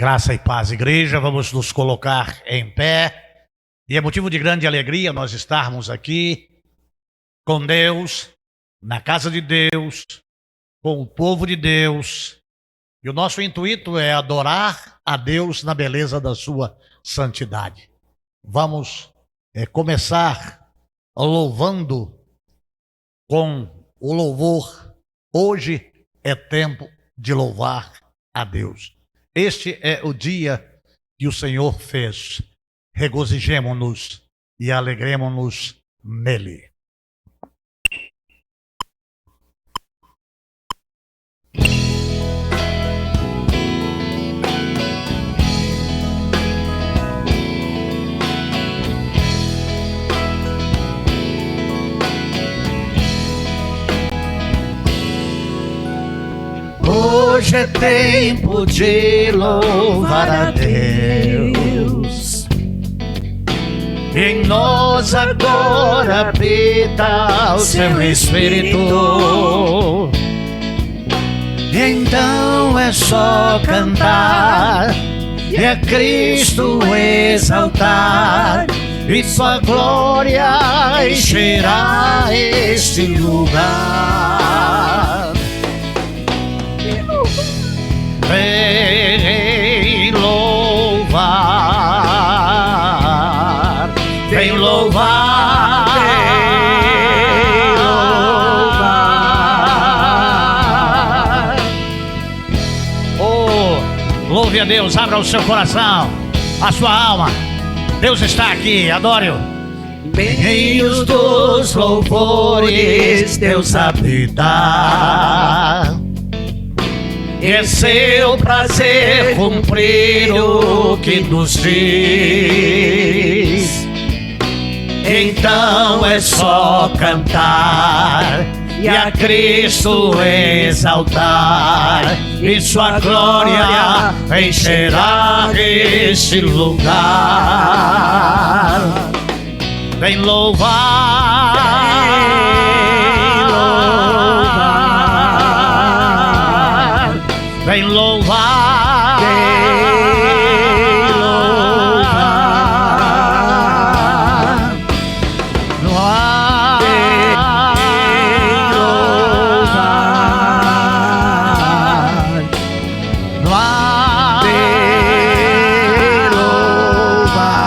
Graça e paz, igreja, vamos nos colocar em pé. E é motivo de grande alegria nós estarmos aqui com Deus, na casa de Deus, com o povo de Deus. E o nosso intuito é adorar a Deus na beleza da sua santidade. Vamos começar louvando com o louvor. Hoje é tempo de louvar a Deus. Este é o dia que o Senhor fez. Regozijemo-nos e alegremo-nos nele. Hoje é tempo de louvar a Deus. Em nós agora habita o seu Espírito. Então é só cantar e a Cristo exaltar, e sua glória encherá este lugar. Vem louvar, vem louvar, vem louvar. Oh, louve a Deus, abra o seu coração, a sua alma. Deus está aqui, adore-o. Meios dos louvores Deus habita. É seu prazer cumprir o que nos diz. Então é só cantar e a Cristo exaltar, e sua glória encherá este lugar. Vem louvar, vem louvar, vem louvar, no ar, vem louvar, no ar, vem louvar.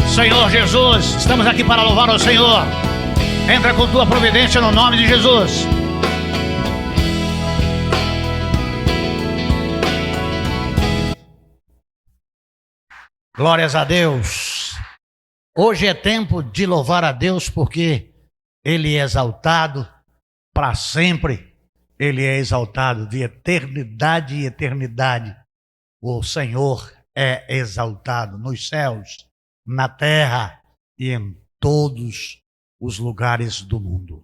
Senhor Jesus, estamos aqui para louvar o Senhor. Entra com tua providência no nome de Jesus. Glórias a Deus. Hoje é tempo de louvar a Deus porque Ele é exaltado para sempre. Ele é exaltado de eternidade em eternidade. O Senhor é exaltado nos céus, na terra e em todos os lugares do mundo.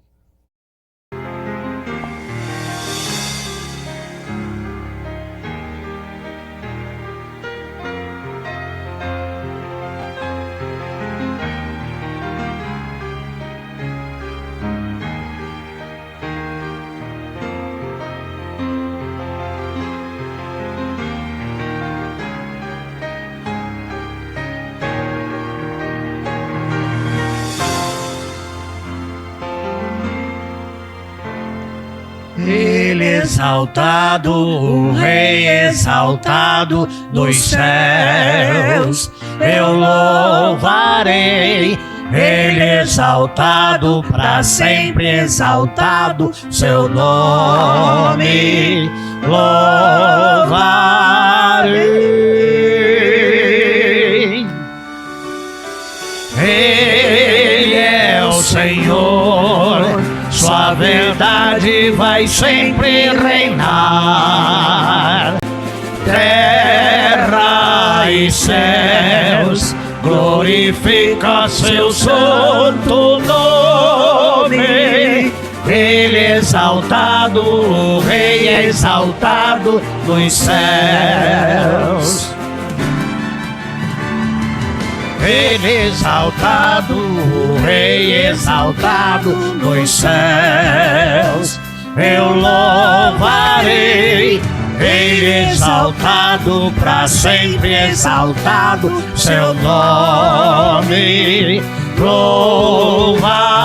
Ele exaltado, o Rei exaltado nos céus, eu louvarei. Ele exaltado, para sempre exaltado, seu nome louvarei. Ele é o Senhor, sua verdade vai sempre reinar. Terra e céus, glorifica seu santo nome. Ele é exaltado, o Rei é exaltado nos céus. Ele exaltado, o Rei exaltado nos céus. eu louvarei. Rei exaltado, para sempre exaltado, seu nome louvarei.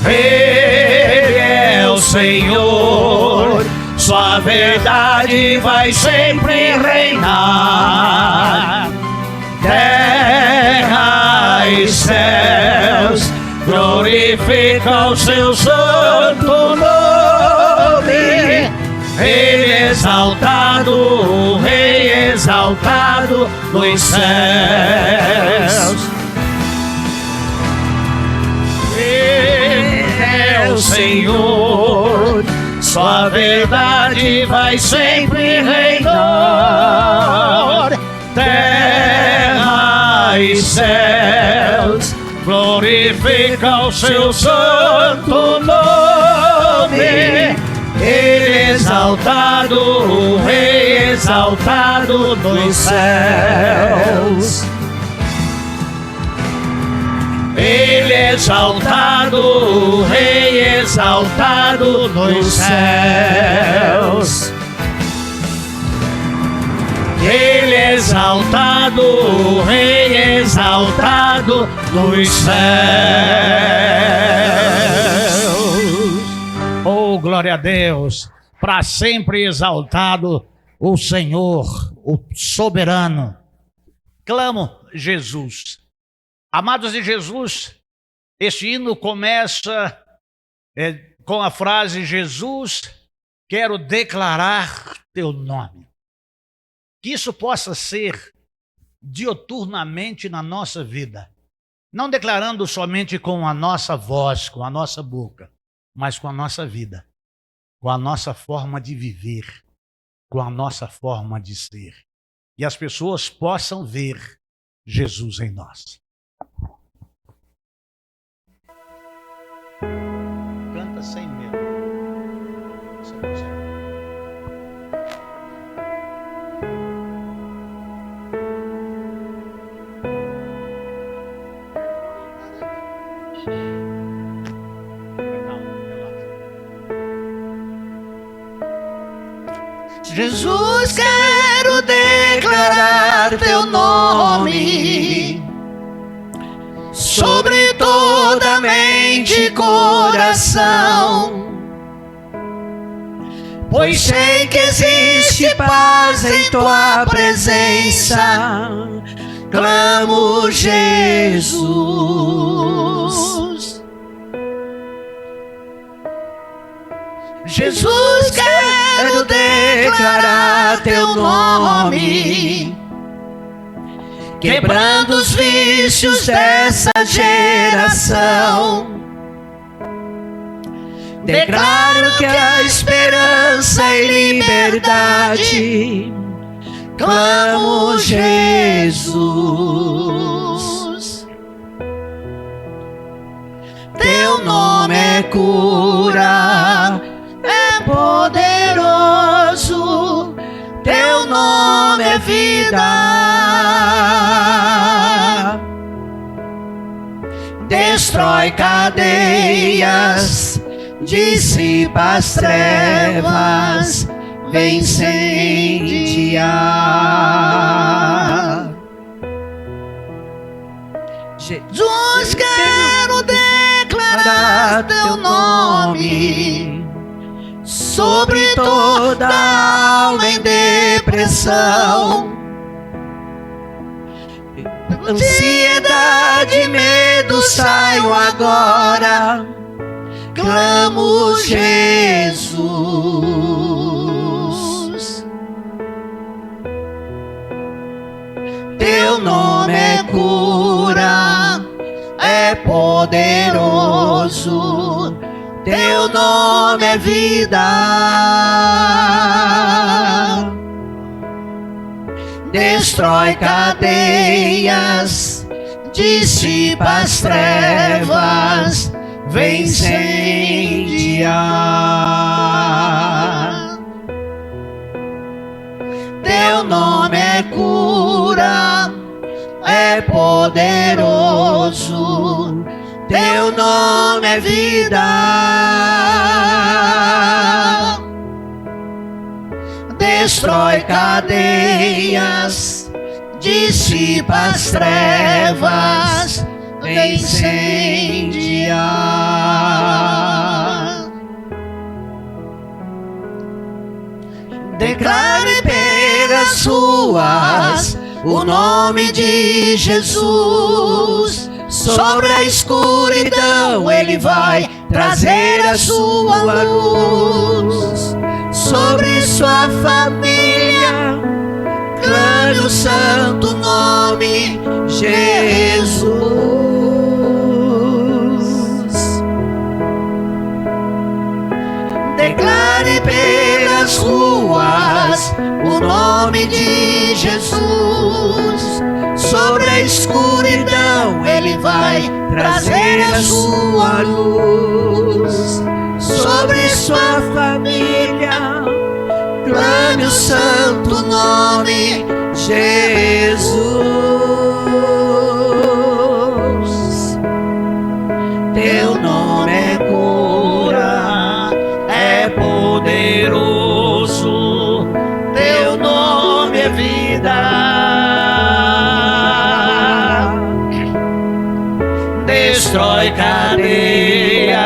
Ele é o Senhor, sua verdade vai sempre reinar. Terra e céus glorifica o seu santo nome. Ele exaltado, o Rei exaltado nos céus. Ele é o Senhor, sua verdade vai sempre reinar. Terra e céus glorifica o seu santo nome. Ele exaltado, o Rei exaltado nos céus. Ele exaltado, o Rei exaltado nos céus. Ele exaltado, o Rei exaltado nos céus. Oh, glória a Deus! Para sempre exaltado o Senhor, o soberano. Clamo Jesus. Amados de Jesus, este hino começa com a frase: Jesus, quero declarar teu nome. Que isso possa ser dioturnamente na nossa vida, não declarando somente com a nossa voz, com a nossa boca, mas com a nossa vida, com a nossa forma de viver, com a nossa forma de ser. E as pessoas possam ver Jesus em nós. Canta sem medo. Você consegue. Jesus, quero declarar teu nome sobre toda mente e coração, pois sei que existe paz em tua presença. Clamo Jesus. Jesus, quero declarar teu nome, quebrando os vícios dessa geração. Declaro que a esperança e liberdade. Clamo Jesus. Teu nome é cura, é poderoso, teu nome é vida. Destrói cadeias, dissipa as trevas, vem incendiar. Jesus, quero declarar teu nome sobre toda alma em depressão, ansiedade e medo saiam agora. Clamo Jesus. Teu nome é cura, é poderoso, teu nome é vida. Destrói cadeias, dissipa as trevas, vem incendiar. Teu nome é cura, é poderoso, teu nome é vida. Destrói cadeias, dissipa as trevas, vem incendiar. Declare pelas ruas o nome de Jesus. Sobre a escuridão Ele vai trazer a sua luz. Sobre sua família clame o santo nome Jesus. Declare pelas ruas o nome de Jesus. Sobre a escuridão Ele vai trazer a sua luz. Sobre sua família clame o santo nome Jesus. Teu nome é cura, é poderoso. Teu nome é vida. Destrói cadeias,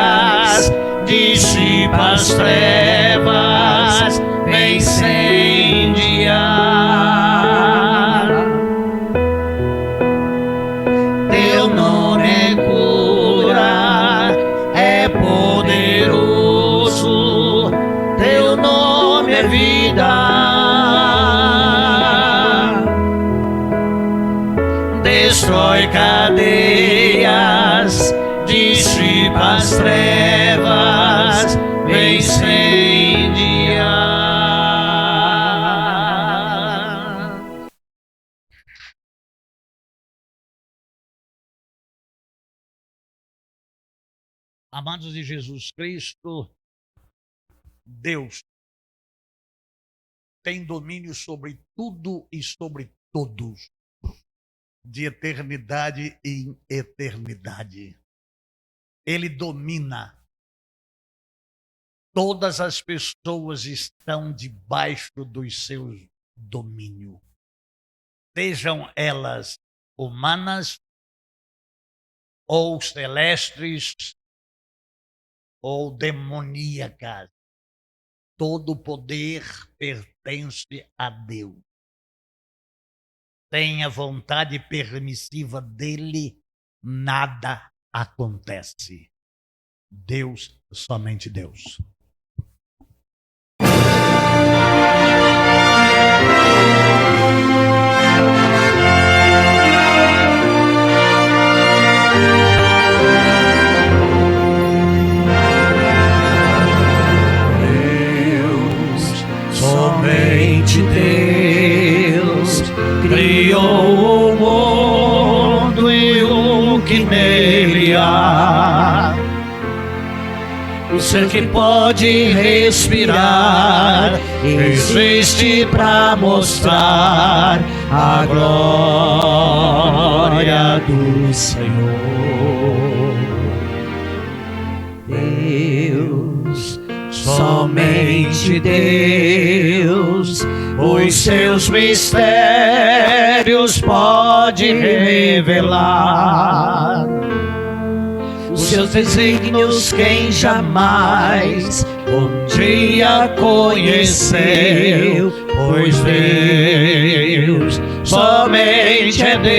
dissipa as trevas, vem incendiar. Teu nome é cura, é poderoso. Teu nome é vida. Destrói cadeias, dissipa as trevas, vem incendiar. Amados de Jesus Cristo, Deus tem domínio sobre tudo e sobre todos, de eternidade em eternidade. Ele domina. Todas as pessoas estão debaixo dos seus domínios, sejam elas humanas ou celestes ou demoníacas. Todo poder pertence a Deus. Sem a vontade permissiva dele, nada acontece. Deus, somente Deus. Somente Deus criou o mundo e o que nele há. O ser que pode respirar existe para mostrar a glória do Senhor. Deus, somente Deus, os seus mistérios pode revelar. Os seus desígnios quem jamais um dia conheceu, pois Deus somente é Deus.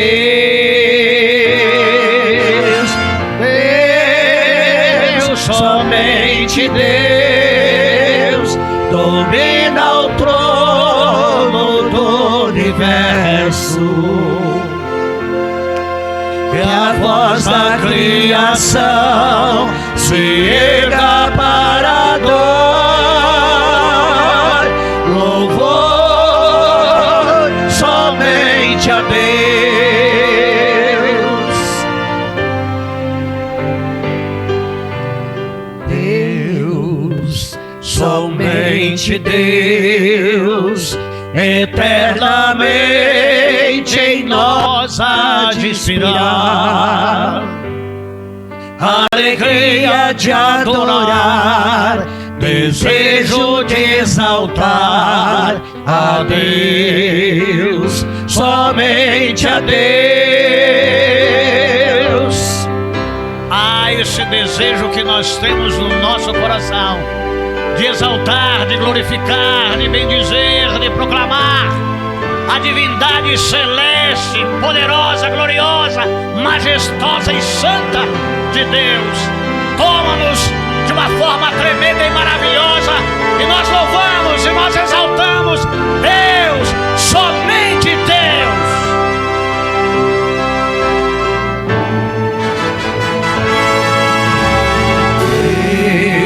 Deus, somente Deus, domina o trono do universo. Que a voz da criação se erga para dar louvor somente a Deus. Deus, somente Deus, eternamente em nós há de inspirar alegria de adorar, desejo de exaltar a Deus, somente a Deus. Ah, esse desejo que nós temos no nosso coração, de exaltar, de glorificar, de bendizer, de proclamar a divindade celeste, poderosa, gloriosa, majestosa e santa de Deus. Toma-nos de uma forma tremenda e maravilhosa, e nós louvamos e nós exaltamos Deus, somente Deus.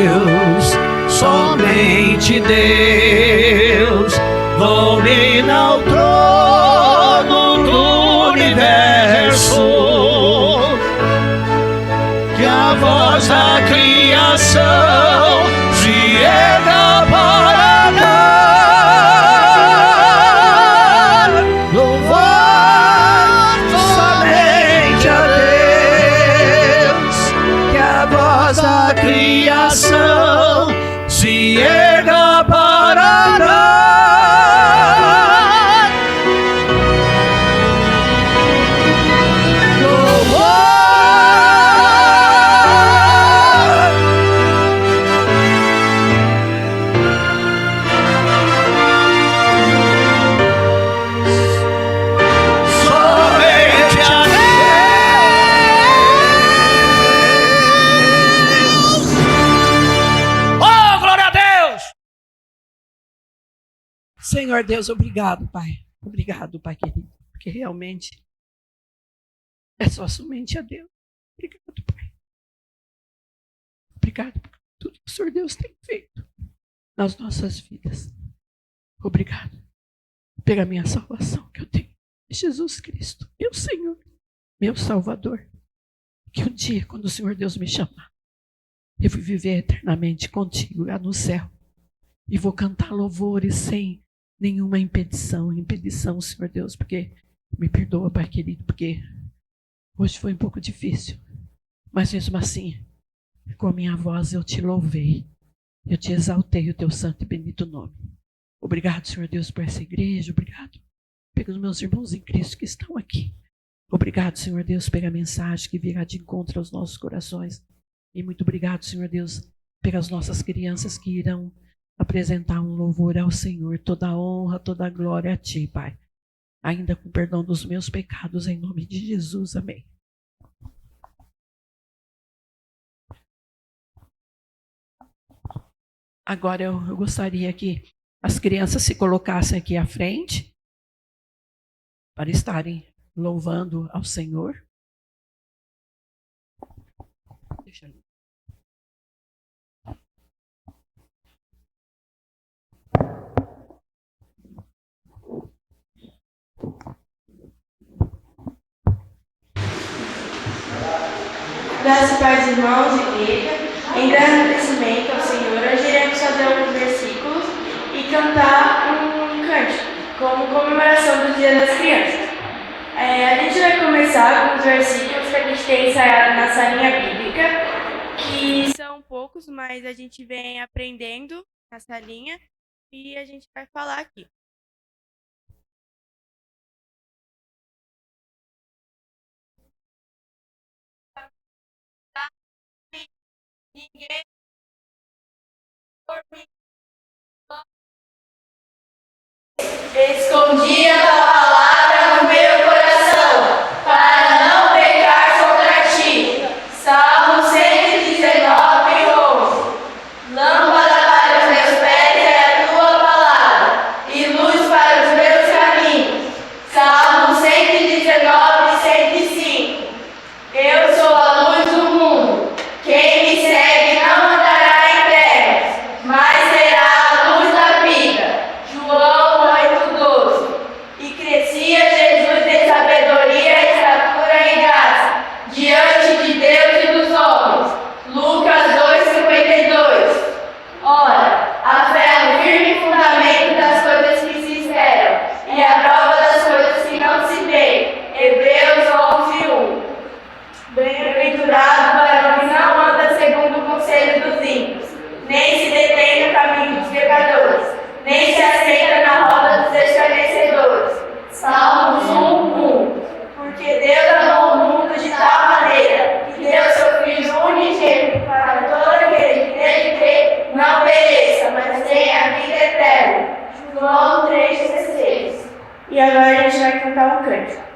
Deus, somente Deus, domina o trono do universo, que a voz da criação se erga para dar louvor somente a Deus, que a voz da criação se erga para dar Senhor Deus, obrigado, Pai. Obrigado, Pai querido, porque realmente é só somente a Deus. Obrigado, Pai. Obrigado por tudo que o Senhor Deus tem feito nas nossas vidas. Obrigado pela minha salvação que eu tenho em Jesus Cristo, meu Senhor, meu Salvador. Que um dia, quando o Senhor Deus me chamar, eu vou viver eternamente contigo lá no céu e vou cantar louvores sem nenhuma impedição, Senhor Deus, porque me perdoa, Pai querido, porque hoje foi um pouco difícil, mas mesmo assim, com a minha voz eu te louvei, eu te exaltei o teu santo e bendito nome. Obrigado, Senhor Deus, por essa igreja, obrigado pelos meus irmãos em Cristo que estão aqui. Obrigado, Senhor Deus, pela mensagem que virá de encontro aos nossos corações. E muito obrigado, Senhor Deus, pelas nossas crianças que irão apresentar um louvor ao Senhor. Toda a honra, toda a glória a Ti, Pai. Ainda com perdão dos meus pecados, em nome de Jesus. Amém. Agora eu gostaria que as crianças se colocassem aqui à frente para estarem louvando ao Senhor. Deixa eu... Graças para os irmãos e igreja, em agradecimento ao Senhor, hoje iremos fazer alguns versículos e cantar um cântico, como comemoração do Dia das Crianças. A gente vai começar com os versículos que a gente tem ensaiado na salinha bíblica, que são poucos, mas a gente vem aprendendo na salinha e a gente vai falar aqui. Ninguém escondia a palavra no meu coração, para não pecar contra ti. Salmo 119, 11. Lâmpada para os meus pés é a tua palavra, e luz para os meus caminhos. Salmo 119, 105. Eu sou a luz do mundo. Quem me segue não cântico.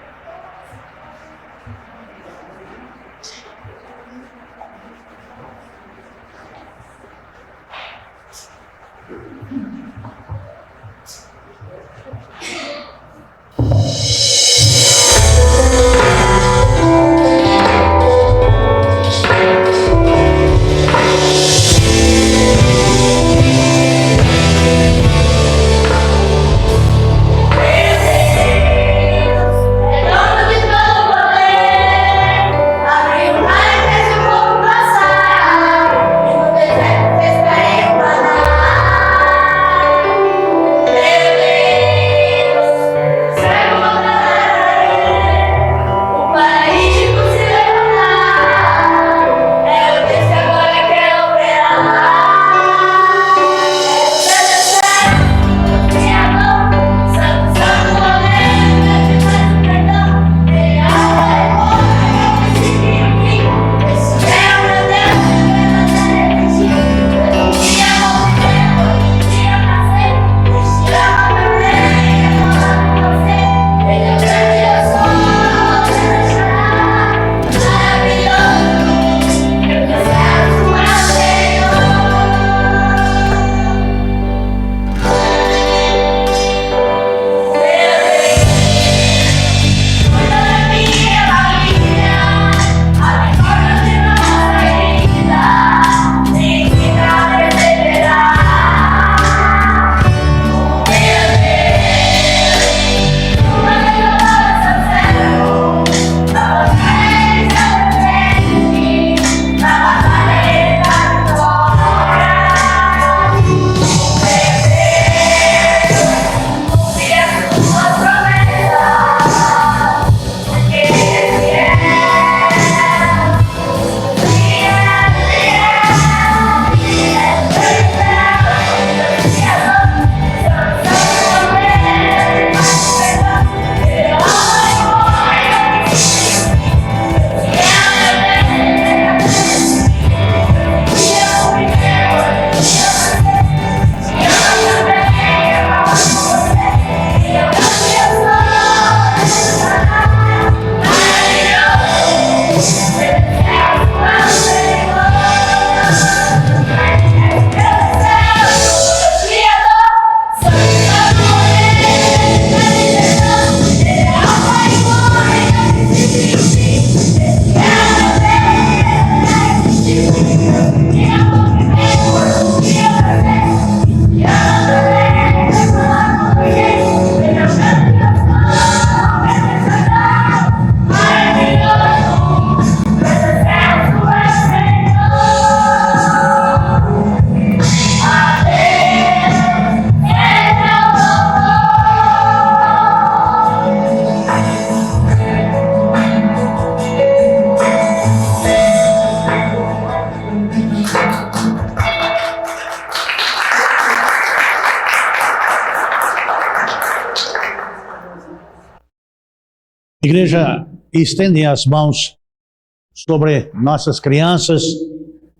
Igreja, estendem as mãos sobre nossas crianças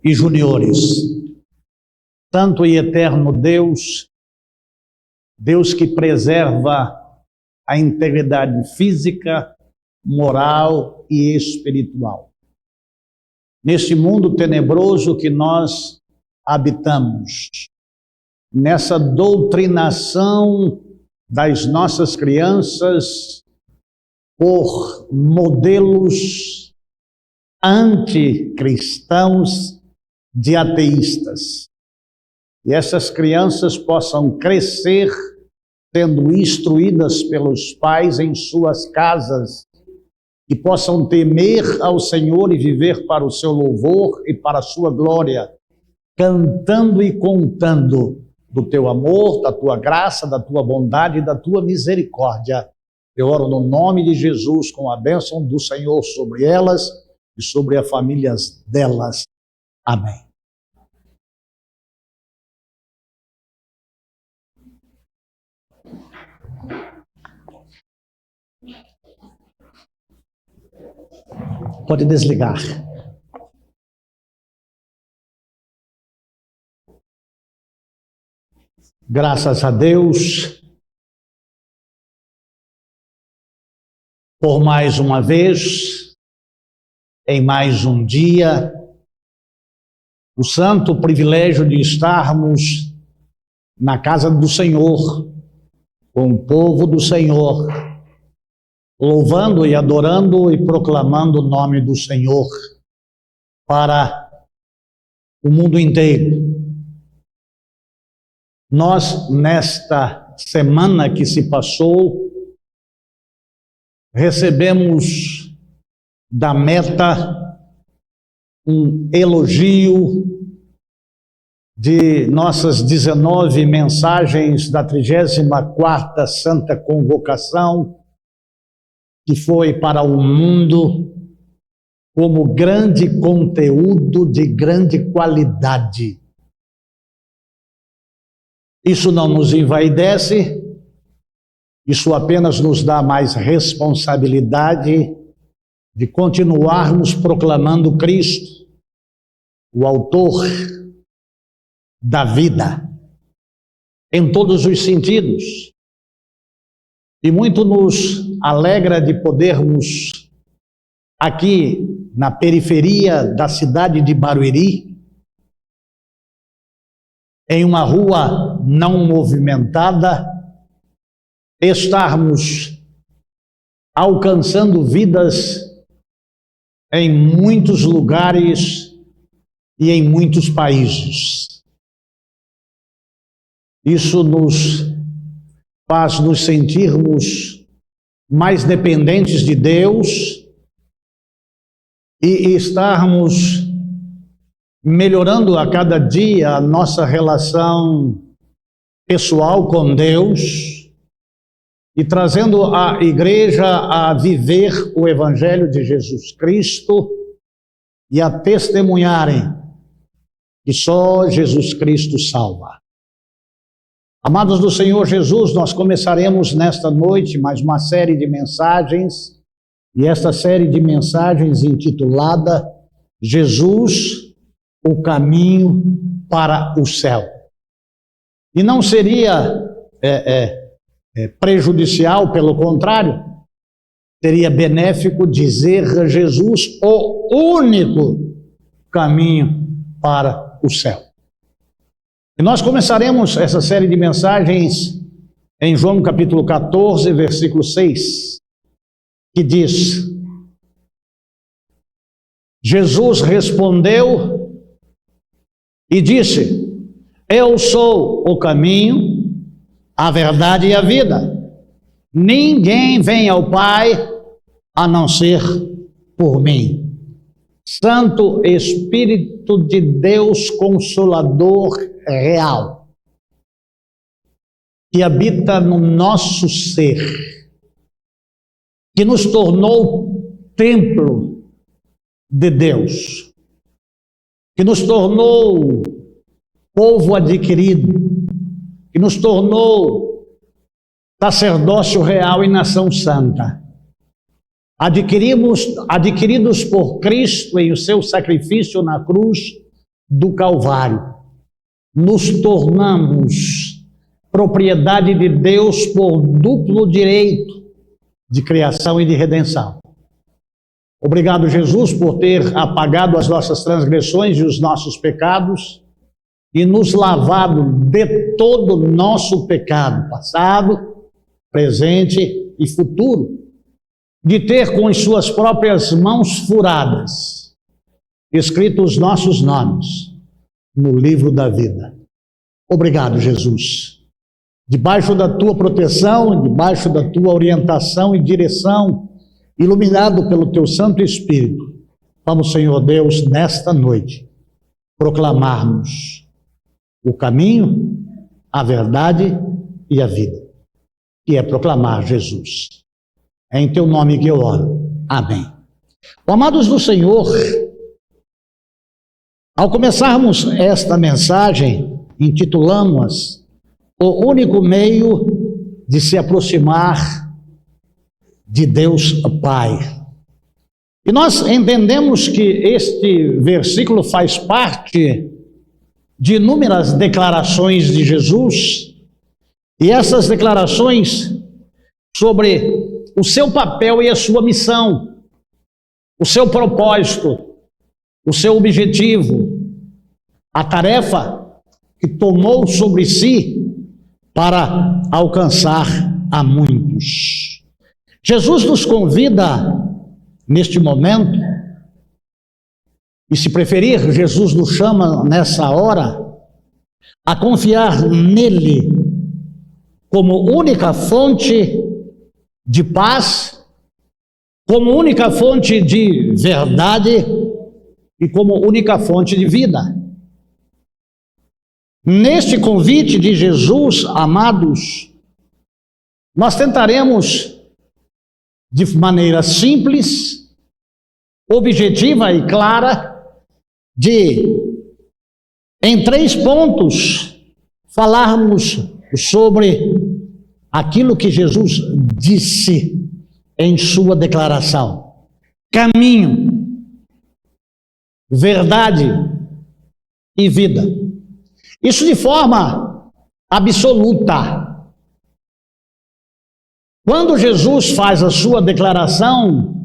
e juniores. Santo e eterno Deus, Deus que preserva a integridade física, moral e espiritual. Neste mundo tenebroso que nós habitamos, nessa doutrinação das nossas crianças por modelos anticristãos de ateístas. E essas crianças possam crescer sendo instruídas pelos pais em suas casas e possam temer ao Senhor e viver para o seu louvor e para a sua glória, cantando e contando do teu amor, da tua graça, da tua bondade e da tua misericórdia. Eu oro no nome de Jesus com a bênção do Senhor sobre elas e sobre as famílias delas. Amém. Pode desligar. Graças a Deus. por mais uma vez, em mais um dia, o santo privilégio de estarmos na casa do Senhor, com o povo do Senhor, louvando e adorando e proclamando o nome do Senhor para o mundo inteiro. Nós, nesta semana que se passou, recebemos da Meta um elogio de nossas 19 mensagens da 34ª Santa Convocação, que foi para o mundo como grande conteúdo de grande qualidade. Isso não nos envaidece, isso apenas nos dá mais responsabilidade de continuarmos proclamando Cristo, o autor da vida, em todos os sentidos. E muito nos alegra de podermos, aqui na periferia da cidade de Barueri, em uma rua não movimentada, estarmos alcançando vidas em muitos lugares e em muitos países. Isso nos faz nos sentirmos mais dependentes de Deus e estarmos melhorando a cada dia a nossa relação pessoal com Deus e trazendo a igreja a viver o Evangelho de Jesus Cristo e a testemunharem que só Jesus Cristo salva. Amados do Senhor Jesus, nós começaremos nesta noite mais uma série de mensagens, e esta série de mensagens intitulada Jesus, o caminho para o céu. E não seria prejudicial, pelo contrário, seria benéfico dizer Jesus, o único caminho para o céu. E nós começaremos essa série de mensagens em João capítulo 14, versículo 6, que diz: Jesus respondeu e disse: eu sou o caminho, a verdade e a vida. Ninguém vem ao Pai a não ser por mim. Santo Espírito de Deus Consolador real, que habita no nosso ser, que nos tornou templo de Deus, que nos tornou povo adquirido, que nos tornou sacerdócio real e nação santa. Adquiridos por Cristo em o seu sacrifício na cruz do Calvário, nos tornamos propriedade de Deus por duplo direito de criação e de redenção. Obrigado, Jesus, por ter apagado as nossas transgressões e os nossos pecados e nos lavado de todo o nosso pecado, passado, presente e futuro, de ter com as suas próprias mãos furadas escrito os nossos nomes no livro da vida. Obrigado, Jesus. Debaixo da tua proteção, debaixo da tua orientação e direção, iluminado pelo teu Santo Espírito, vamos, Senhor Deus, nesta noite, proclamarmos o caminho, a verdade e a vida, que é proclamar Jesus. É em teu nome que eu oro. Amém. Amados do Senhor, ao começarmos esta mensagem, intitulamos-a o único meio de se aproximar de Deus Pai. E nós entendemos que este versículo faz parte de inúmeras declarações de Jesus, e essas declarações sobre o seu papel e a sua missão, o seu propósito, o seu objetivo, a tarefa que tomou sobre si para alcançar a muitos. Jesus nos convida, neste momento, e se preferir, Jesus nos chama nessa hora, a confiar nele como única fonte de paz, como única fonte de verdade e como única fonte de vida. Neste convite de Jesus, amados, nós tentaremos, de maneira simples, objetiva e clara, em 3 pontos, falarmos sobre aquilo que Jesus disse em sua declaração: caminho, verdade e vida. Isso de forma absoluta. Quando Jesus faz a sua declaração,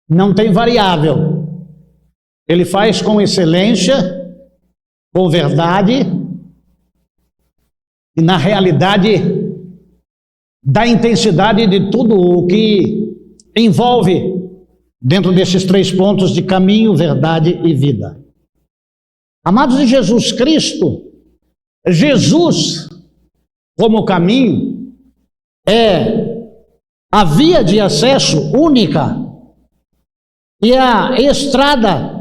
não tem variável. Ele faz com excelência, com verdade e na realidade da intensidade de tudo o que envolve dentro desses 3 pontos de caminho, verdade e vida. Amados de Jesus Cristo, Jesus, como caminho, é a via de acesso única e a estrada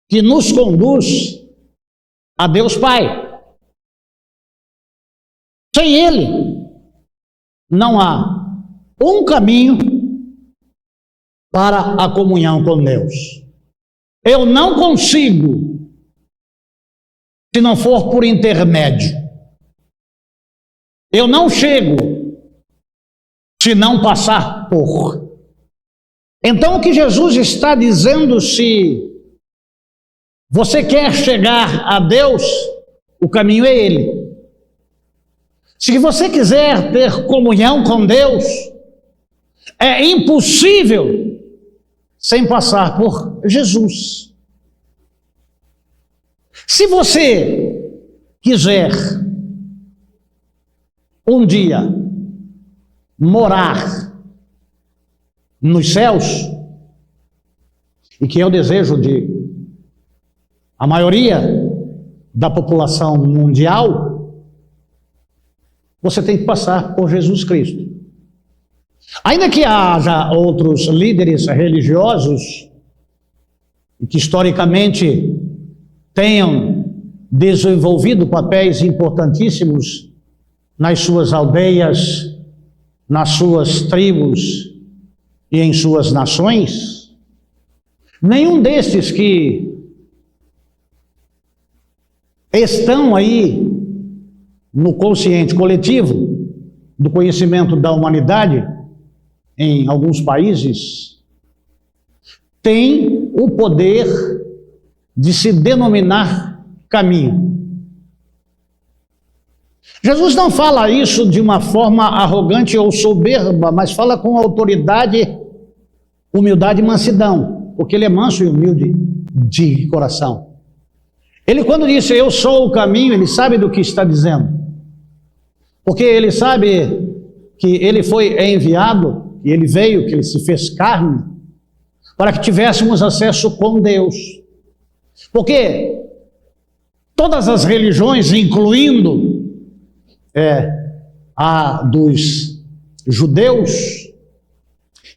que nos conduz a Deus Pai. Sem Ele, não há um caminho para a comunhão com Deus. Eu não consigo, se não for por intermédio. Eu não chego, se não passar por. Então o que Jesus está dizendo, se você quer chegar a Deus, o caminho é Ele. Se você quiser ter comunhão com Deus, é impossível sem passar por Jesus. Se você quiser um dia morar nos céus, e que é o desejo de a maioria da população mundial, você tem que passar por Jesus Cristo. Ainda que haja outros líderes religiosos que historicamente tenham desenvolvido papéis importantíssimos nas suas aldeias, nas suas tribos e em suas nações, nenhum desses que estão aí no consciente coletivo do conhecimento da humanidade em alguns países tem o poder de se denominar caminho. Jesus não fala isso de uma forma arrogante ou soberba, mas fala com autoridade, humildade e mansidão, porque ele é manso e humilde de coração. Ele, quando disse eu sou o caminho, ele sabe do que está dizendo, porque ele sabe que ele foi enviado, que ele veio, que ele se fez carne, para que tivéssemos acesso com Deus. Porque todas as religiões, incluindo a dos judeus,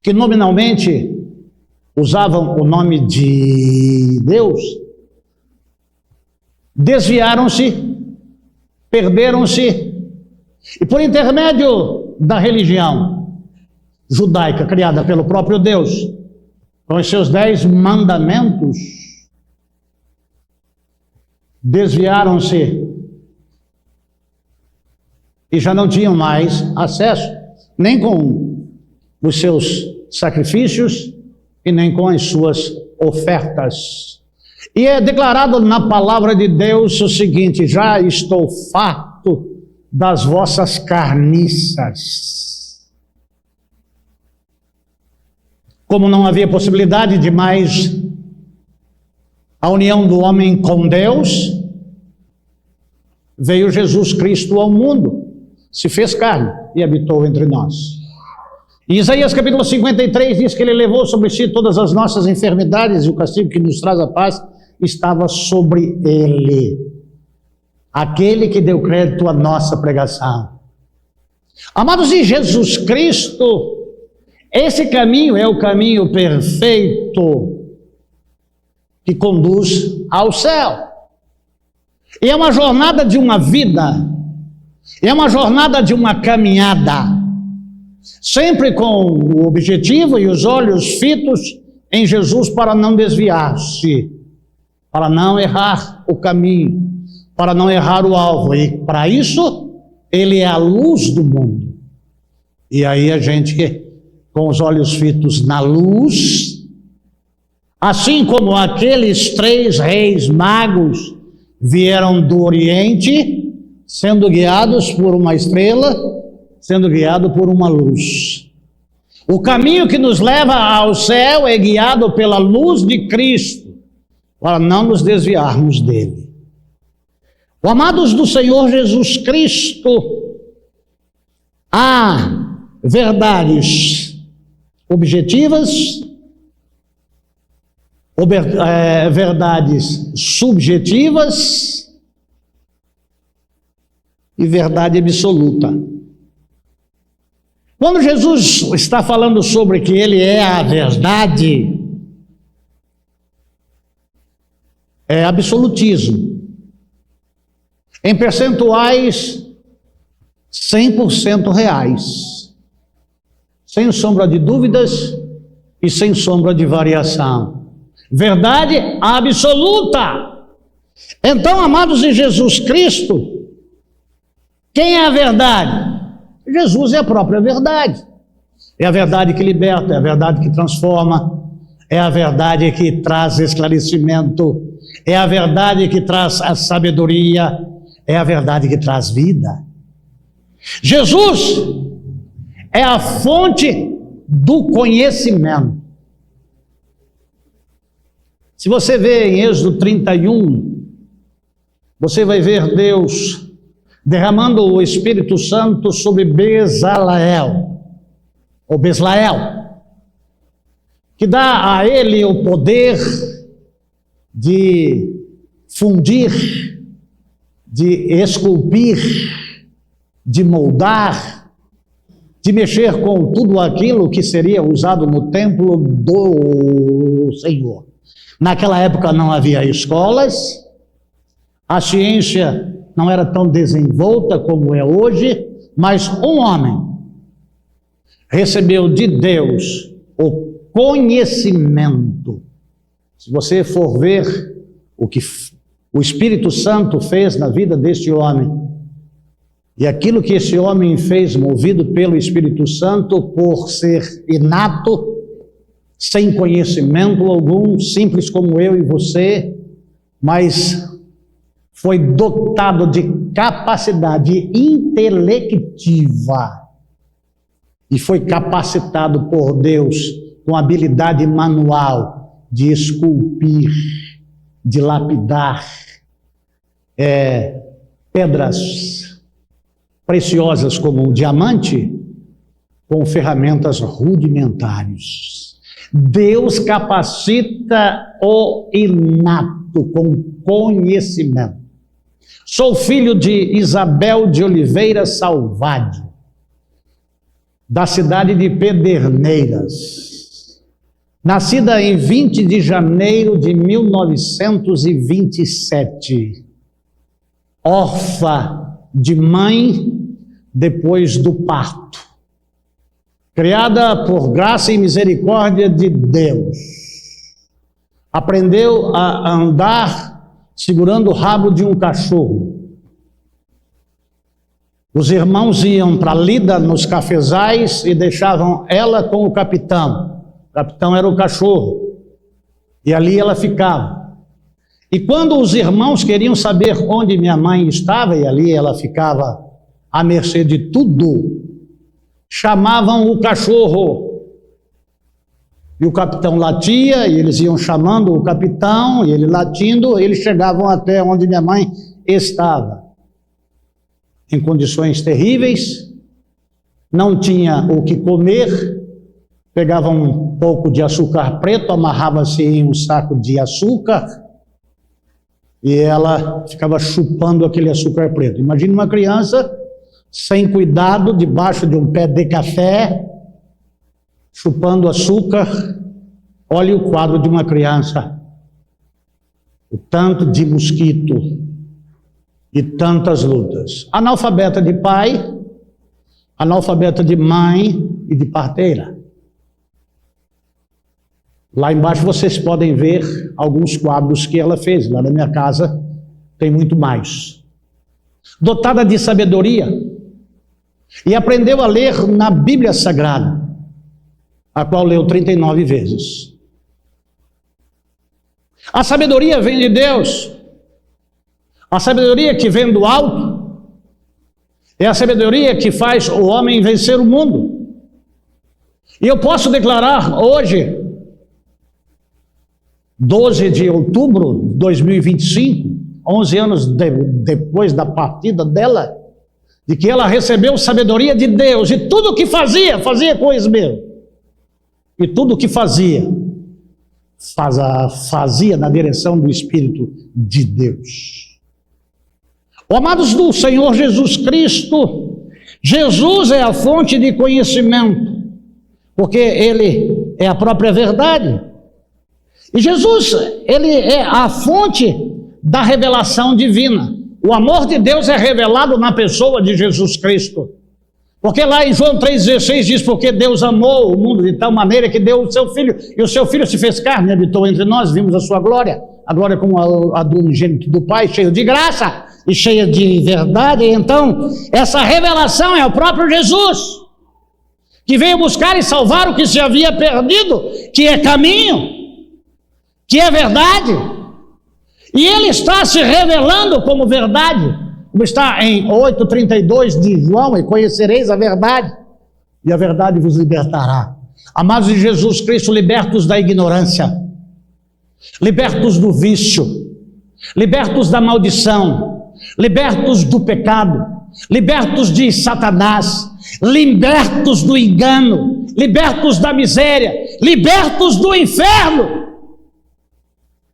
que nominalmente usavam o nome de Deus, desviaram-se, perderam-se, e por intermédio da religião judaica criada pelo próprio Deus, com os seus 10 mandamentos, desviaram-se e já não tinham mais acesso, nem com os seus sacrifícios e nem com as suas ofertas. E é declarado na palavra de Deus o seguinte: já estou farto das vossas carniças. como não havia possibilidade de mais a união do homem com Deus, veio Jesus Cristo ao mundo, se fez carne e habitou entre nós. E Isaías capítulo 53 diz que ele levou sobre si todas as nossas enfermidades e o castigo que nos traz a paz estava sobre ele. Aquele que deu crédito à nossa pregação. Amados, em Jesus Cristo, esse caminho é o caminho perfeito que conduz ao céu. E é uma jornada de uma vida, é uma jornada de uma caminhada, sempre com o objetivo e os olhos fitos em Jesus para não desviar-se, para não errar o caminho, para não errar o alvo. E para isso, ele é a luz do mundo. E aí a gente, com os olhos fitos na luz, assim como aqueles 3 reis magos vieram do Oriente, sendo guiados por uma estrela, sendo guiado por uma luz. O caminho que nos leva ao céu é guiado pela luz de Cristo, para não nos desviarmos dele. Amados do Senhor Jesus Cristo, há verdades objetivas, verdades subjetivas e verdade absoluta. Quando Jesus está falando sobre que ele é a verdade, é absolutismo. Em percentuais 100% reais, sem sombra de dúvidas e sem sombra de variação. Verdade absoluta. Então, amados em Jesus Cristo, quem é a verdade? Jesus é a própria verdade. É a verdade que liberta, é a verdade que transforma, é a verdade que traz esclarecimento, é a verdade que traz a sabedoria, é a verdade que traz vida. Jesus é a fonte do conhecimento. Se você vê em Êxodo 31, você vai ver Deus derramando o Espírito Santo sobre Bezaleel, ou Bezlael, que dá a ele o poder de fundir, de esculpir, de moldar, de mexer com tudo aquilo que seria usado no templo do Senhor. Naquela época não havia escolas, a ciência não era tão desenvolta como é hoje, mas um homem recebeu de Deus o conhecimento. Se você for ver o que o Espírito Santo fez na vida deste homem, e aquilo que esse homem fez, movido pelo Espírito Santo, por ser inato, sem conhecimento algum, simples como eu e você, mas foi dotado de capacidade intelectiva e foi capacitado por Deus com habilidade manual de esculpir, de lapidar pedras preciosas como o diamante com ferramentas rudimentares. Deus capacita o inato com conhecimento. Sou filho de Isabel de Oliveira Salvadio, da cidade de Pederneiras, nascida em 20 de janeiro de 1927, órfã de mãe depois do parto, criada por graça e misericórdia de Deus, aprendeu a andar segurando o rabo de um cachorro. Os irmãos iam para a lida nos cafezais e deixavam ela com o capitão. O capitão era o cachorro. E ali ela ficava. E quando os irmãos queriam saber onde minha mãe estava, e ali ela ficava à mercê de tudo, chamavam o cachorro. E o capitão latia, e eles iam chamando o capitão, e ele latindo, eles chegavam até onde minha mãe estava. Em condições terríveis, não tinha o que comer, pegava um pouco de açúcar preto, amarrava-se em um saco de açúcar, e ela ficava chupando aquele açúcar preto. Imagine uma criança sem cuidado, debaixo de um pé de café, chupando açúcar. Olhe o quadro de uma criança. O tanto de mosquito e tantas lutas. Analfabeta de pai, analfabeta de mãe e de parteira. Lá embaixo vocês podem ver alguns quadros que ela fez. Lá na minha casa tem muito mais. Dotada de sabedoria, e aprendeu a ler na Bíblia Sagrada, a qual leu 39 vezes. A sabedoria vem de Deus. A sabedoria que vem do alto é a sabedoria que faz o homem vencer o mundo. E eu posso declarar hoje, 12 de outubro de 2025, 11 anos depois da partida dela, de que ela recebeu sabedoria de Deus, e tudo o que fazia, fazia com esmero. E tudo o que fazia na direção do Espírito de Deus. Amados do Senhor Jesus Cristo, Jesus é a fonte de conhecimento, porque Ele é a própria verdade. E Jesus, Ele é a fonte da revelação divina. O amor de Deus é revelado na pessoa de Jesus Cristo. Porque lá em João 3,16 diz, porque Deus amou o mundo de tal maneira que deu o seu Filho, e o seu Filho se fez carne, habitou entre nós, vimos a sua glória, a glória como a do unigênito do Pai, cheio de graça e cheia de verdade. Então, essa revelação é o próprio Jesus, que veio buscar e salvar o que se havia perdido, que é caminho, que é verdade, e Ele está se revelando como verdade, como está em 8,32 de João, e conhecereis a verdade, e a verdade vos libertará. Amados de Jesus Cristo, libertos da ignorância, libertos do vício, libertos da maldição, libertos do pecado, libertos de Satanás, libertos do engano, libertos da miséria, libertos do inferno,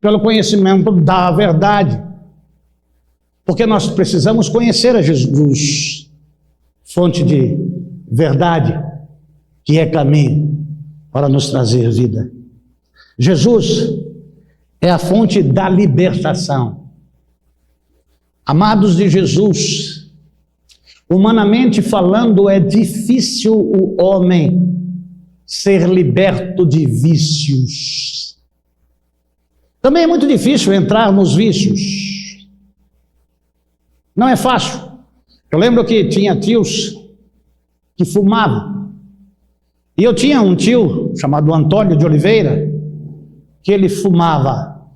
pelo conhecimento da verdade. Porque nós precisamos conhecer a Jesus, fonte de verdade, que é caminho para nos trazer vida. Jesus é a fonte da libertação. Amados de Jesus, humanamente falando, é difícil o homem ser liberto de vícios. Também é muito difícil entrar nos vícios. Não é fácil. Eu lembro que tinha tios que fumavam. E eu tinha um tio chamado Antônio de Oliveira, que ele fumava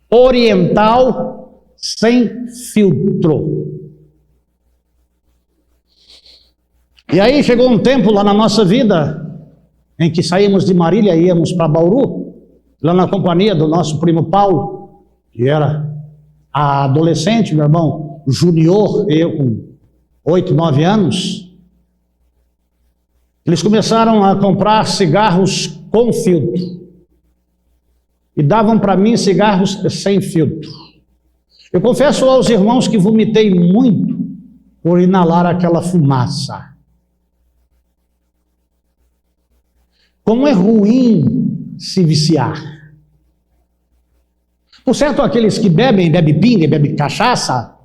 oriental sem filtro. E aí chegou um tempo lá na nossa vida, em que saímos de Marília e íamos para Bauru, lá na companhia do nosso primo Paulo, que era adolescente, meu irmão junior, eu com 8, 9 anos. Eles começaram a comprar cigarros com filtro e davam para mim cigarros sem filtro. Eu confesso aos irmãos que vomitei muito por inalar aquela fumaça. Como é ruim se viciar. Por certo, aqueles que bebem pinga, bebem cachaça,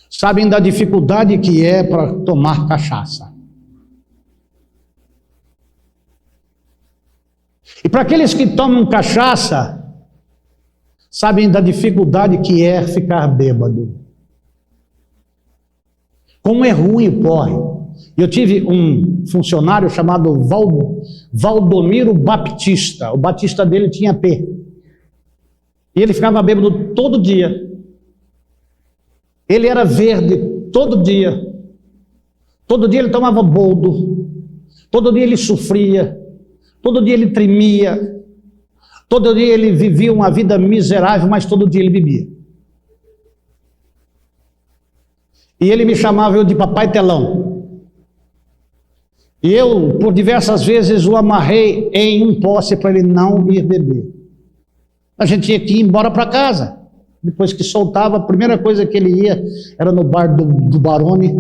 sabem da dificuldade que é para tomar cachaça. E para aqueles que tomam cachaça, sabem da dificuldade que é ficar bêbado. Como é ruim o porre. Eu tive um funcionário chamado Valdomiro Baptista. O Batista dele tinha P. E ele ficava bêbado todo dia. Ele era verde todo dia. Todo dia ele tomava boldo. Todo dia ele sofria. Todo dia ele tremia, todo dia ele vivia uma vida miserável, mas todo dia ele bebia. E ele me chamava eu de papai telão. E eu, por diversas vezes, o amarrei em um poste para ele não ir beber. A gente tinha que ir embora para casa. Depois que soltava, a primeira coisa que ele ia era no bar do Barone.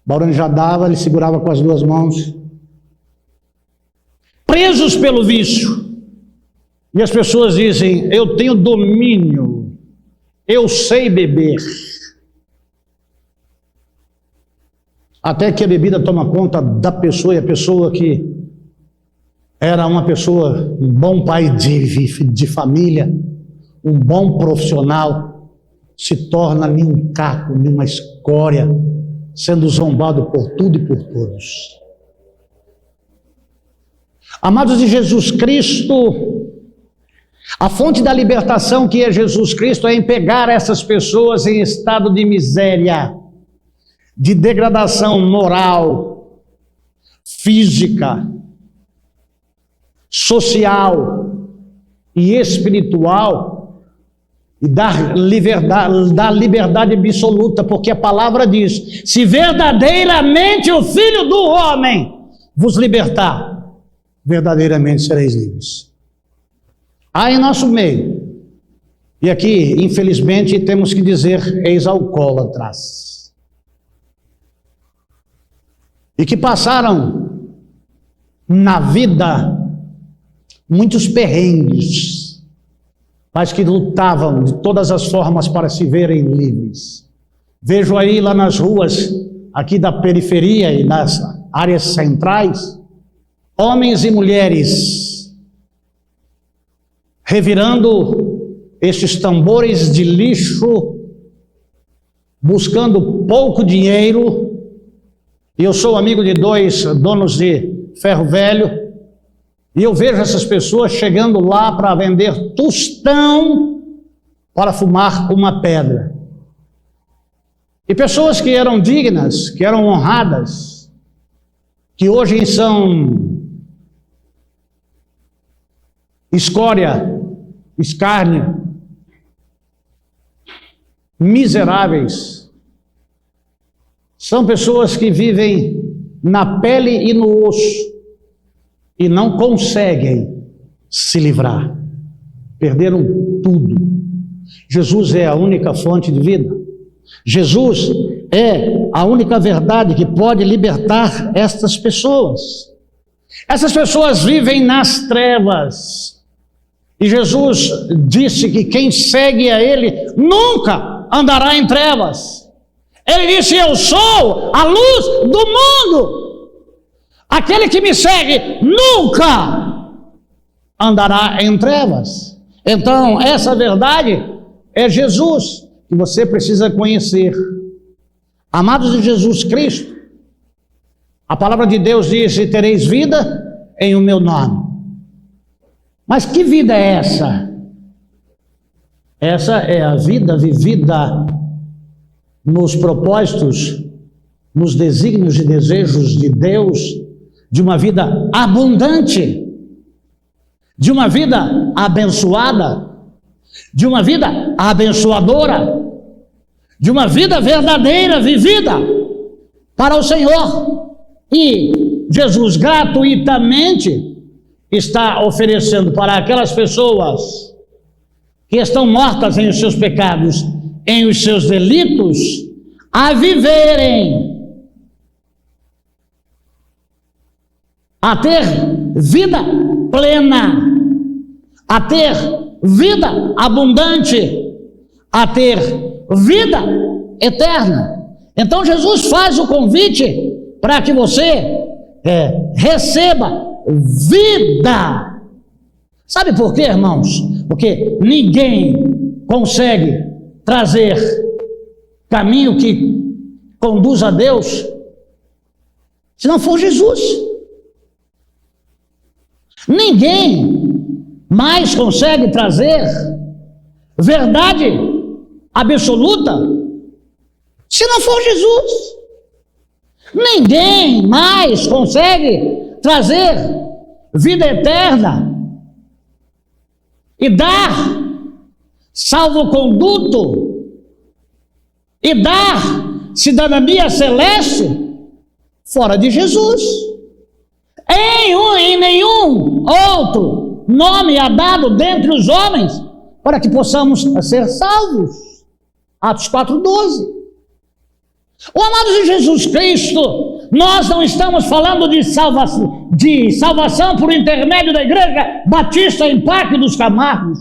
Barone já dava, ele segurava com as duas mãos. Presos pelo vício. E as pessoas dizem, eu tenho domínio, eu sei beber. Até que a bebida toma conta da pessoa, e a pessoa que era uma pessoa, um bom pai de família, um bom profissional, se torna ali um caco, uma escória, sendo zombado por tudo e por todos. Amados de Jesus Cristo, a fonte da libertação que é Jesus Cristo é em pegar essas pessoas em estado de miséria, de degradação moral, física, social e espiritual, e dar liberdade absoluta, porque a palavra diz, se verdadeiramente o Filho do Homem vos libertar, verdadeiramente sereis livres. Há em nosso meio, e aqui infelizmente temos que dizer, ex-alcoólatras, e que passaram na vida muitos perrengues, mas que lutavam de todas as formas para se verem livres. Vejo aí lá nas ruas, aqui da periferia e nas áreas centrais, homens e mulheres revirando esses tambores de lixo, buscando pouco dinheiro. E eu sou amigo de 2 donos de ferro velho, e eu vejo essas pessoas chegando lá para vender tostão para fumar uma pedra. E pessoas que eram dignas, que eram honradas, que hoje são escória, escárnio, miseráveis, são pessoas que vivem na pele e no osso, e não conseguem se livrar. Perderam tudo. Jesus é a única fonte de vida. Jesus é a única verdade que pode libertar estas pessoas. Essas pessoas vivem nas trevas. E Jesus disse que quem segue a Ele nunca andará em trevas. Ele disse, eu sou a luz do mundo. Aquele que me segue nunca andará em trevas. Então, essa verdade é Jesus, que você precisa conhecer. Amados de Jesus Cristo, a palavra de Deus diz, e tereis vida em o meu nome. Mas que vida é essa? Essa é a vida vivida nos propósitos, nos desígnios e desejos de Deus, de uma vida abundante, de uma vida abençoada, de uma vida abençoadora, de uma vida verdadeira vivida para o Senhor. E Jesus gratuitamente está oferecendo para aquelas pessoas que estão mortas em os seus pecados, em os seus delitos, a viverem, a ter vida plena, a ter vida abundante, a ter vida eterna. Então Jesus faz o convite para que você receba vida. Sabe por quê, irmãos? Porque ninguém consegue trazer caminho que conduz a Deus se não for Jesus. Ninguém mais consegue trazer verdade absoluta se não for Jesus. Ninguém mais consegue trazer vida eterna e dar salvo-conduto e dar cidadania celeste fora de Jesus. Em nenhum outro nome é dado dentre os homens para que possamos ser salvos. Atos 4:12. O amado de Jesus Cristo, nós não estamos falando de salvação por intermédio da Igreja Batista em Parque dos Camargos.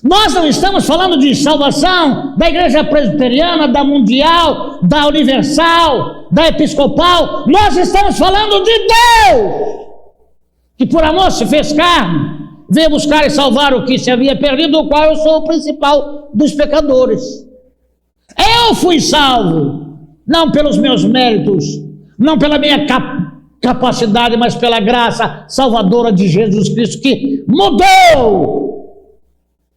Nós não estamos falando de salvação da Igreja Presbiteriana, da Mundial, da Universal, da Episcopal. Nós estamos falando de Deus, que por amor se fez carne, veio buscar e salvar o que se havia perdido, do qual eu sou o principal dos pecadores. Eu fui salvo, não pelos meus méritos, não pela minha capacidade, mas pela graça salvadora de Jesus Cristo, que mudou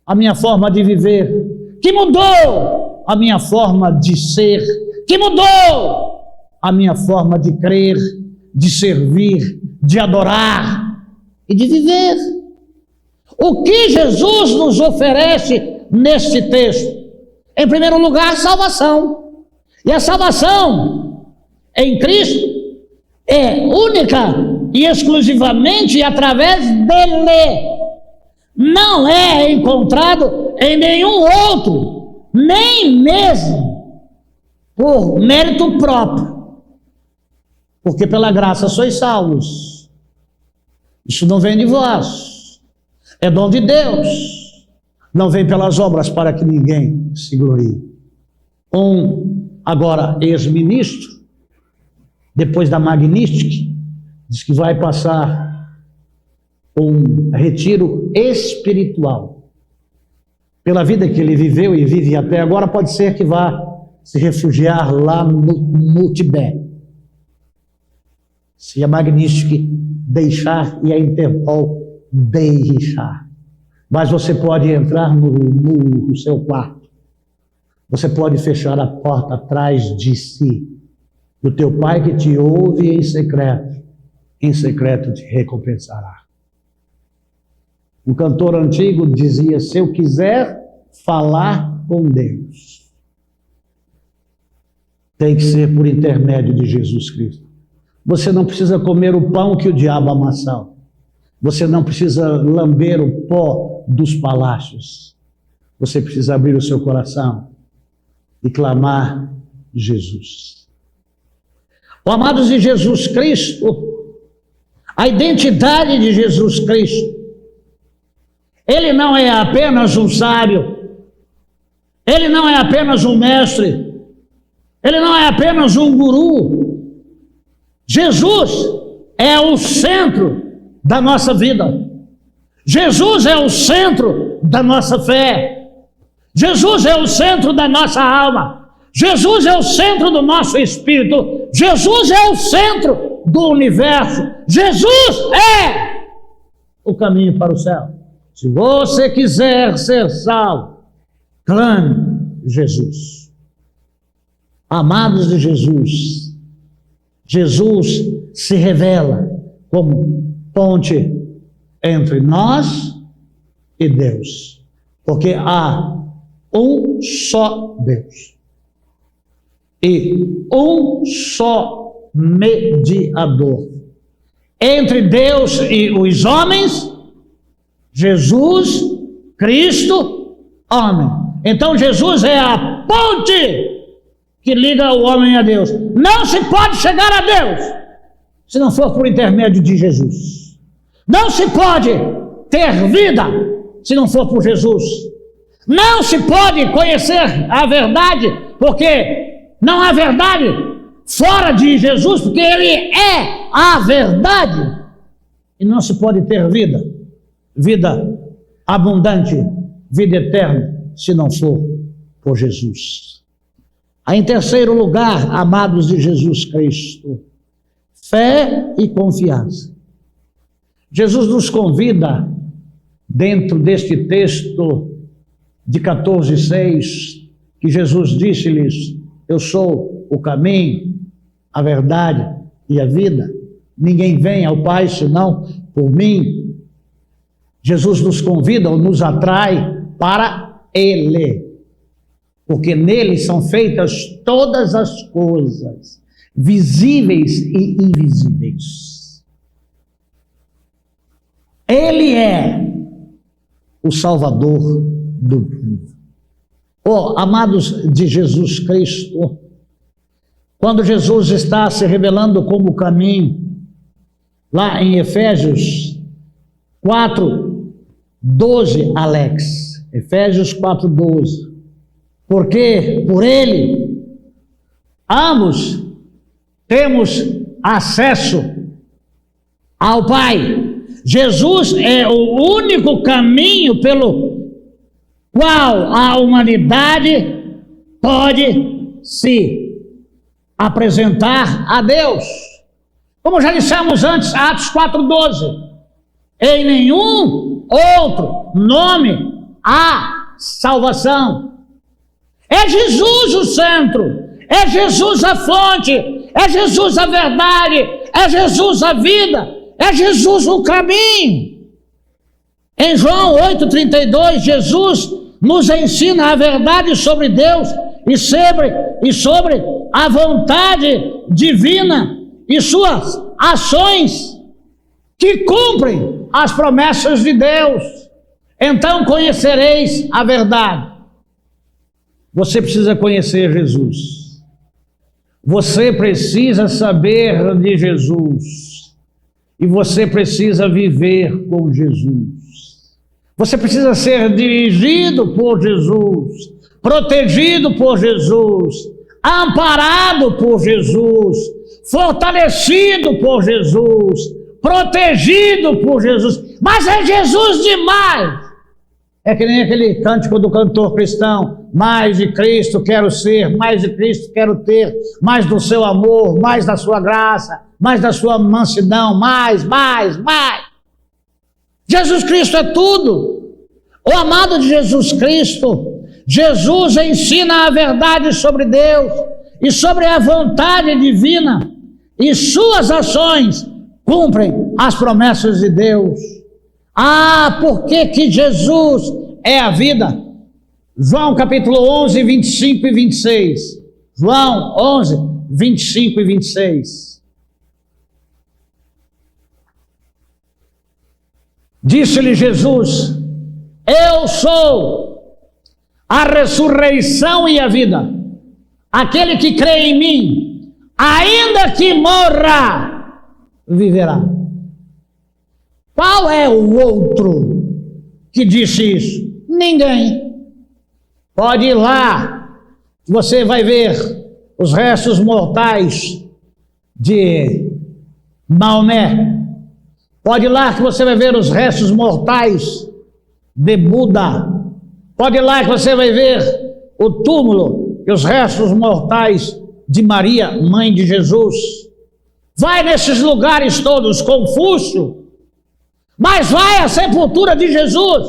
a minha forma de viver, que mudou a minha forma de ser, que mudou a minha forma de crer, de servir, de adorar e de viver. O que Jesus nos oferece neste texto? Em primeiro lugar, salvação. E a salvação em Cristo é única e exclusivamente através dele. Não é encontrado em nenhum outro, nem mesmo por mérito próprio. Porque pela graça sois salvos. Isso não vem de vós, é dom de Deus. Não vem pelas obras para que ninguém se glorie. Agora, ex-ministro, depois da Magnística, diz que vai passar um retiro espiritual. Pela vida que ele viveu e vive até agora, pode ser que vá se refugiar lá no Tibete. Se a Magnística deixar e a Interpol deixar. Mas você pode entrar no seu quarto. Você pode fechar a porta atrás de si. E o teu pai que te ouve em secreto te recompensará. Um cantor antigo dizia: se eu quiser falar com Deus, tem que ser por intermédio de Jesus Cristo. Você não precisa comer o pão que o diabo amassou. Você não precisa lamber o pó dos palácios. Você precisa abrir o seu coração e clamar Jesus. O amados de Jesus Cristo, a identidade de Jesus Cristo, ele não é apenas um sábio, ele não é apenas um mestre, ele não é apenas um guru. Jesus é o centro da nossa vida. Jesus é o centro da nossa fé. Jesus é o centro da nossa alma. Jesus é o centro do nosso espírito. Jesus é o centro do universo. Jesus é o caminho para o céu. Se você quiser ser salvo, clame Jesus. Amados de Jesus, Jesus se revela como ponte entre nós e Deus, porque há um só Deus e um só mediador entre Deus e os homens, Jesus Cristo, homem. Então Jesus é a ponte que liga o homem a Deus. Não se pode chegar a Deus se não for por intermédio de Jesus. Não se pode ter vida se não for por Jesus. Não se pode conhecer a verdade, porque não há verdade fora de Jesus, porque Ele é a verdade. E não se pode ter vida abundante, vida eterna, se não for por Jesus. Em terceiro lugar, amados de Jesus Cristo, fé e confiança. Jesus nos convida, dentro deste texto de 14:6, que Jesus disse-lhes: eu sou o caminho, a verdade e a vida. Ninguém vem ao Pai senão por mim. Jesus nos convida ou nos atrai para Ele, porque nele são feitas todas as coisas, visíveis e invisíveis. Ele é o Salvador do mundo. Oh, amados de Jesus Cristo, quando Jesus está se revelando como caminho, lá em Efésios 4:12, Alex, Efésios 4:12, porque por ele ambos temos acesso ao Pai. Jesus é o único caminho pelo qual a humanidade pode se apresentar a Deus. Como já dissemos antes, Atos 4:12, em nenhum outro nome há salvação. É Jesus o centro, é Jesus a fonte, é Jesus a verdade, é Jesus a vida, é Jesus o caminho. Em João 8:32, Jesus nos ensina a verdade sobre Deus e sobre a vontade divina e suas ações que cumprem as promessas de Deus. Então conhecereis a verdade. Você precisa conhecer Jesus. Você precisa saber de Jesus. E você precisa viver com Jesus. Você precisa ser dirigido por Jesus, protegido por Jesus, amparado por Jesus, fortalecido por Jesus, protegido por Jesus. Mas é Jesus demais. É que nem aquele cântico do cantor cristão: mais de Cristo quero ser, mais de Cristo quero ter, mais do seu amor, mais da sua graça, mais da sua mansidão, mais. Jesus Cristo é tudo. O amado de Jesus Cristo, Jesus ensina a verdade sobre Deus e sobre a vontade divina, e suas ações cumprem as promessas de Deus. Ah, por que Jesus é a vida? João capítulo 11, 25 e 26. João 11, 25 e 26. Disse-lhe Jesus: eu sou a ressurreição e a vida. Aquele que crê em mim, ainda que morra, viverá. Qual é o outro que disse isso? Ninguém. Pode ir lá, você vai ver os restos mortais de Maomé. Pode ir lá que você vai ver os restos mortais de Buda. Pode ir lá que você vai ver o túmulo e os restos mortais de Maria, mãe de Jesus. Vai nesses lugares todos, Confúcio. Mas vai à sepultura de Jesus.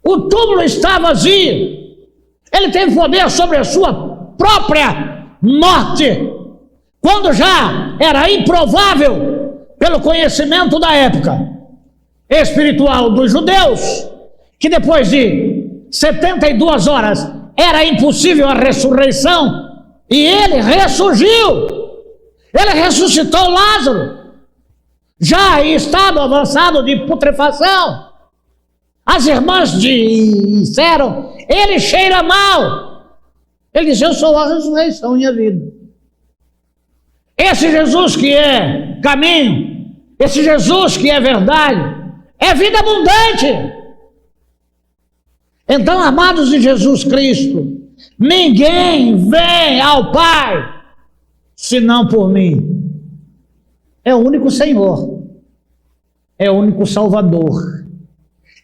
O túmulo está vazio. Ele teve poder sobre a sua própria morte, quando já era improvável, pelo conhecimento da época espiritual dos judeus, que depois de 72 horas era impossível a ressurreição, e ele ressurgiu. Ele ressuscitou Lázaro, já em estado avançado de putrefação. As irmãs disseram: ele cheira mal. Ele disse: eu sou a ressurreição e a vida. Esse Jesus que é caminho, esse Jesus que é verdade, é vida abundante. Então, amados de Jesus Cristo, ninguém vem ao Pai senão por mim. É o único Senhor, é o único Salvador.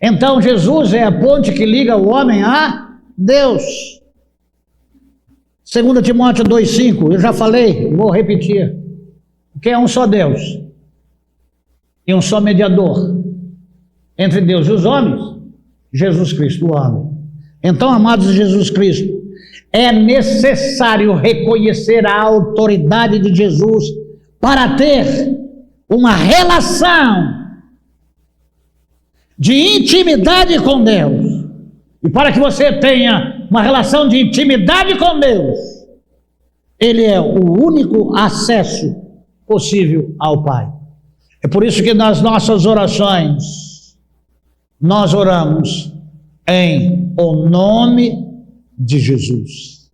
Então Jesus é a ponte que liga o homem a Deus. 2 Timóteo 2,5, eu já falei, vou repetir, que é um só Deus e um só mediador entre Deus e os homens, Jesus Cristo, o homem. Então, amados de Jesus Cristo, é necessário reconhecer a autoridade de Jesus para ter uma relação de intimidade com Deus. E para que você tenha uma relação de intimidade com Deus, Ele é o único acesso possível ao Pai. É por isso que nas nossas orações, nós oramos em o nome de Jesus.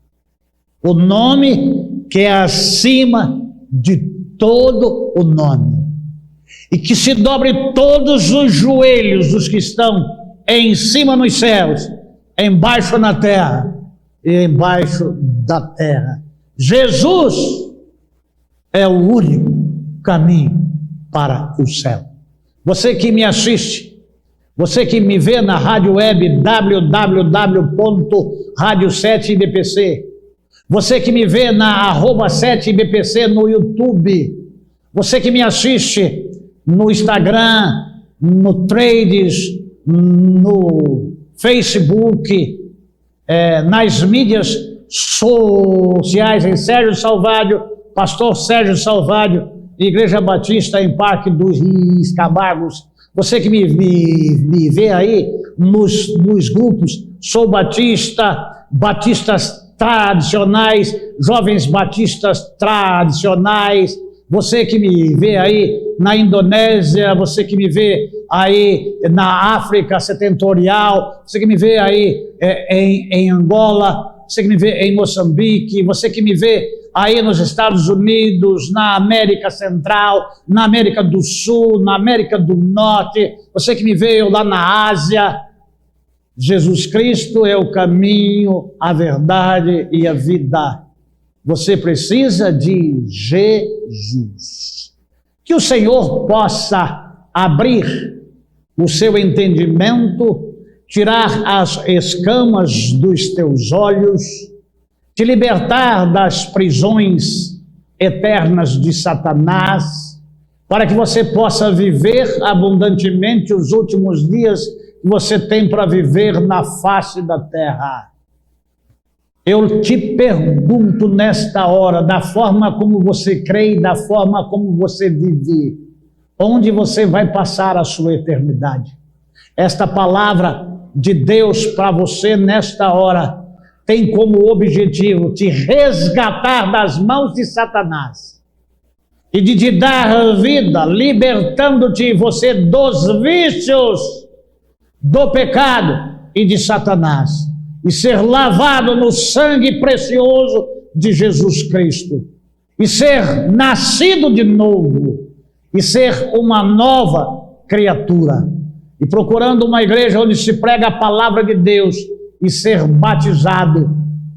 O nome que é acima de todo o nome. E que se dobre todos os joelhos dos que estão em cima nos céus, embaixo na terra e embaixo da terra. Jesus é o único caminho para o céu. Você que me assiste, você que me vê na rádio web www.radio7ibpc, você que me vê na @7ibpc no YouTube, você que me assiste no Instagram, no Trades, no Facebook, nas mídias sociais, em Sérgio Salvádio, Pastor Sérgio Salvádio, Igreja Batista em Parque dos Camargos. Você que me vê aí nos grupos Sou Batista, Batistas Tradicionais, Jovens Batistas Tradicionais. Você que me vê aí na Indonésia, você que me vê aí na África Setentrional, você que me vê aí em Angola, você que me vê em Moçambique, você que me vê aí nos Estados Unidos, na América Central, na América do Sul, na América do Norte, você que me vê lá na Ásia. Jesus Cristo é o caminho, a verdade e a vida. Você precisa de Jesus. Que o Senhor possa abrir o seu entendimento, tirar as escamas dos teus olhos, te libertar das prisões eternas de Satanás, para que você possa viver abundantemente os últimos dias que você tem para viver na face da terra. Eu te pergunto nesta hora, da forma como você crê e da forma como você vive, onde você vai passar a sua eternidade? Esta palavra de Deus para você nesta hora tem como objetivo te resgatar das mãos de Satanás e de te dar vida, libertando-te você dos vícios do pecado e de Satanás, e ser lavado no sangue precioso de Jesus Cristo, e ser nascido de novo, e ser uma nova criatura, e procurando uma igreja onde se prega a palavra de Deus, e ser batizado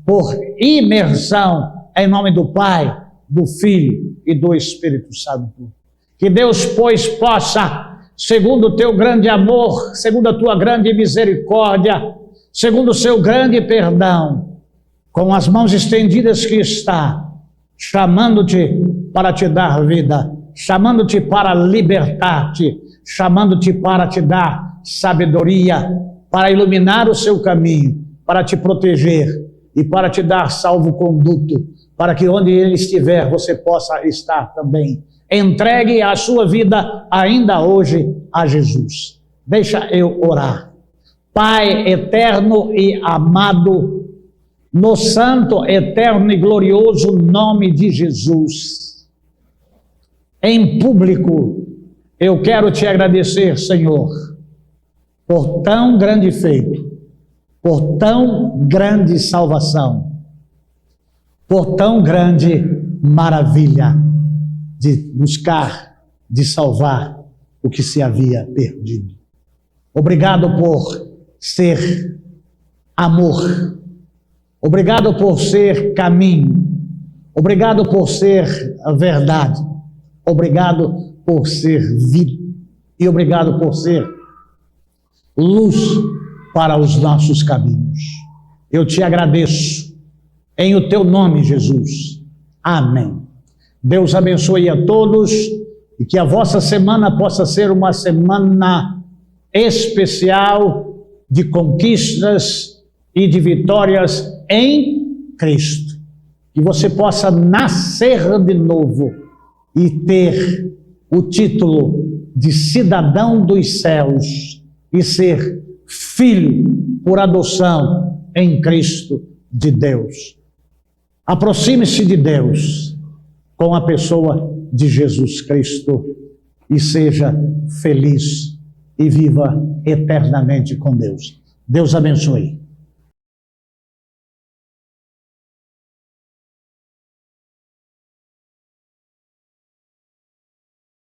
por imersão em nome do Pai, do Filho e do Espírito Santo. Que Deus, pois, possa, segundo o teu grande amor, segundo a tua grande misericórdia, segundo o seu grande perdão, com as mãos estendidas que está, chamando-te para te dar vida, chamando-te para libertar-te, chamando-te para te dar sabedoria, para iluminar o seu caminho, para te proteger e para te dar salvo-conduto, para que onde ele estiver você possa estar também. Entregue a sua vida ainda hoje a Jesus. Deixa eu orar. Pai eterno e amado, no santo, eterno e glorioso nome de Jesus, em público, eu quero te agradecer, Senhor, por tão grande feito, por tão grande salvação, por tão grande maravilha de buscar, de salvar o que se havia perdido. Obrigado por ser amor, obrigado por ser caminho, obrigado por ser a verdade, obrigado por ser vida e obrigado por ser luz para os nossos caminhos. Eu te agradeço em o teu nome, Jesus. Amém. Deus abençoe a todos e que a vossa semana possa ser uma semana especial de conquistas e de vitórias em Cristo. Que você possa nascer de novo e ter o título de cidadão dos céus e ser filho por adoção em Cristo de Deus. Aproxime-se de Deus com a pessoa de Jesus Cristo e seja feliz e viva eternamente com Deus. Deus abençoe.